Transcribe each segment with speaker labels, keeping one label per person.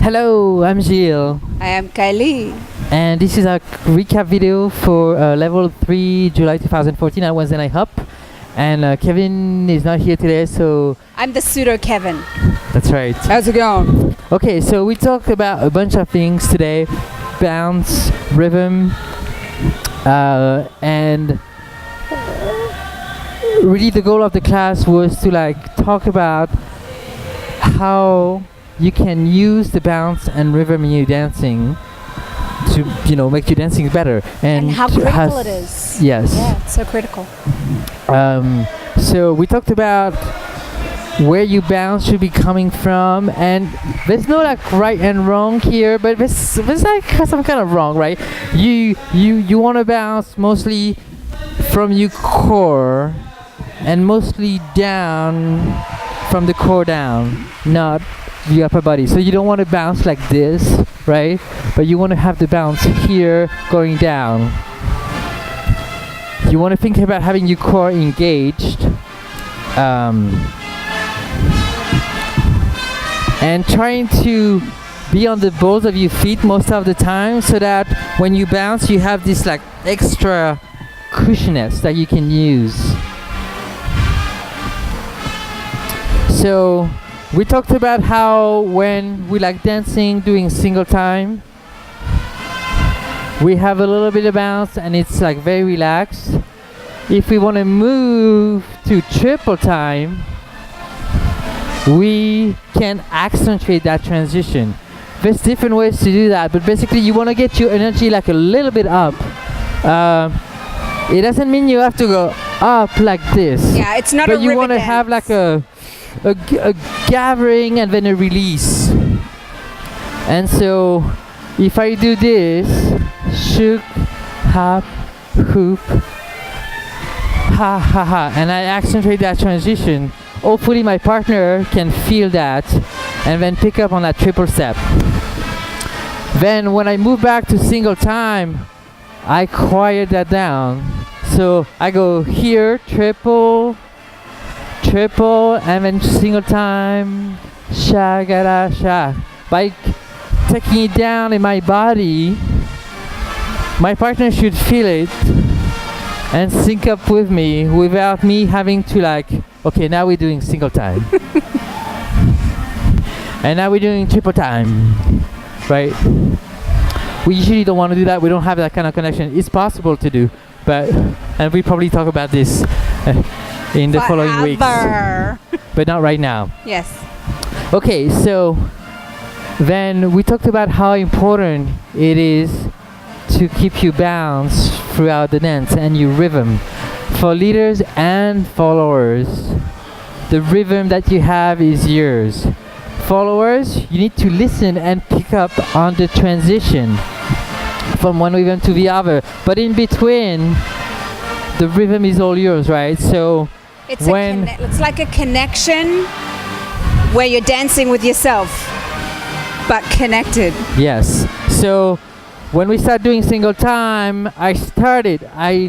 Speaker 1: Hello, I'm Gilles,
Speaker 2: I am Kylie.
Speaker 1: and this is a recap video for level 3 July 2014 at Wednesday Night Hop. And Kevin is not here today, so
Speaker 2: I'm the pseudo Kevin.
Speaker 1: that's right.
Speaker 2: How's it going?
Speaker 1: Okay, so we talked about a bunch of things today: bounce, rhythm, and really the goal of the class was to talk about how you can use the bounce and rhythm in your dancing to make your dancing better
Speaker 2: And how
Speaker 1: to
Speaker 2: critical it is.
Speaker 1: Yes.
Speaker 2: Yeah, it's so critical.
Speaker 1: So we talked about where your bounce should be coming from, and there's no right and wrong here, but there's some kind of wrong, right? You want to bounce mostly from your core and mostly down from the core down, not the upper body. So you don't want to bounce like this, right? But you want to have the bounce here going down. You want to think about having your core engaged, and trying to be on the balls of your feet most of the time, so that when you bounce you have this extra cushioness that you can use. So we talked about how when we dancing, doing single time, we have a little bit of bounce and it's very relaxed. If we want to move to triple time, we can accentuate that transition. There's different ways to do that, but basically you want to get your energy a little bit up. It doesn't mean you have to go up like this.
Speaker 2: Yeah, it's not
Speaker 1: but
Speaker 2: a
Speaker 1: you
Speaker 2: ribbon
Speaker 1: want to have a gathering and then a release. And so if I do this, shook, hop, hoop, ha ha ha, and I accentuate that transition, hopefully my partner can feel that and then pick up on that triple step. Then when I move back to single time, I quiet that down. So I go here, triple, and then single time, shagada sha. By taking it down in my body, my partner should feel it and sync up with me without me having to okay, now we're doing single time. And now we're doing triple time, right? We usually don't want to do that. We don't have that kind of connection. It's possible to do, and we probably talk about this in the following weeks, but not right now.
Speaker 2: Yes.
Speaker 1: Okay, so then we talked about how important it is to keep your bounce throughout the dance and your rhythm. For leaders and followers, the rhythm that you have is yours. Followers, you need to listen and pick up on the transition from one rhythm to the other, but in between the rhythm is all yours, right? So
Speaker 2: It's like a connection where you're dancing with yourself, but connected.
Speaker 1: Yes. So when we start doing single time, I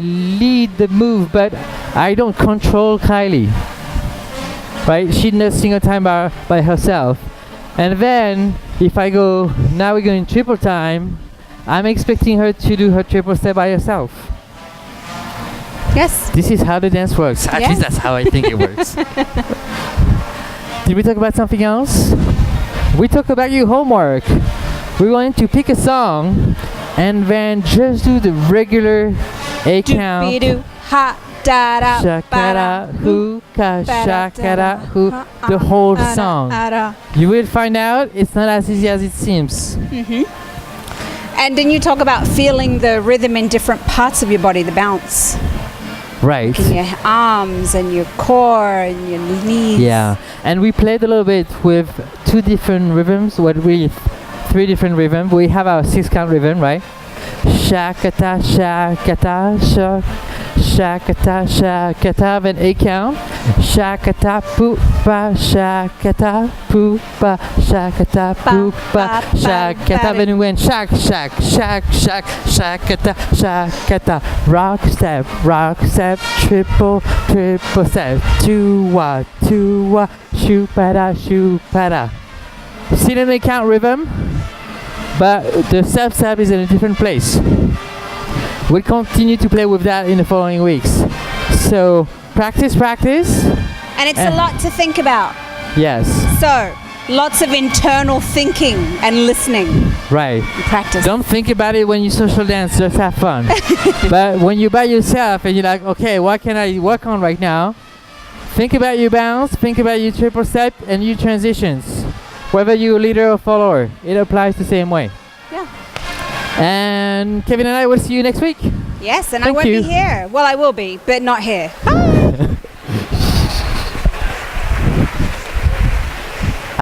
Speaker 1: lead the move, but I don't control Kylie, right? She does single time by herself. And then if I go, now we're going triple time, I'm expecting her to do her triple step by herself.
Speaker 2: Yes.
Speaker 1: This is how the dance works. At least that's how I think it works. Did we talk about something else? We talked about your homework. We're going to pick a song and then just do the regular A count.
Speaker 2: Doobie-doo, ha, da, da,
Speaker 1: Shakara, hookah, shakara, hoo, the whole song. You will find out it's not as easy as it seems.
Speaker 2: And then you talk about feeling the rhythm in different parts of your body, the bounce.
Speaker 1: Right.
Speaker 2: In your arms and your core and your knees.
Speaker 1: Yeah. And we played a little bit with two different rhythms, three different rhythms. We have our 6-count rhythm, right? Shakata, shakata, shak, shakata, shakata, then 8 count. Shakata, poopa, shakata, poopa, shakata, poopa, shakata. Then we went shak, shak, shak, shak, shakata, shakata. Rock step, triple step. Two-wa, shoo-pada, shoo-pada. See the 8-count rhythm? but the step is in a different place. We'll continue to play with that in the following weeks. So practice.
Speaker 2: And it's a lot to think about.
Speaker 1: Yes.
Speaker 2: So lots of internal thinking and listening.
Speaker 1: Right.
Speaker 2: Practice.
Speaker 1: Don't think about it when you social dance, just have fun. But when you're by yourself and you're like, okay, what can I work on right now? Think about your bounce, think about your triple step and your transitions. Whether you're a leader or follower, it applies the same way.
Speaker 2: Yeah.
Speaker 1: And Kevin and I will see you next week.
Speaker 2: Yes, and I
Speaker 1: Thank
Speaker 2: won't
Speaker 1: you.
Speaker 2: be here. Well, I will be, but not here. Bye.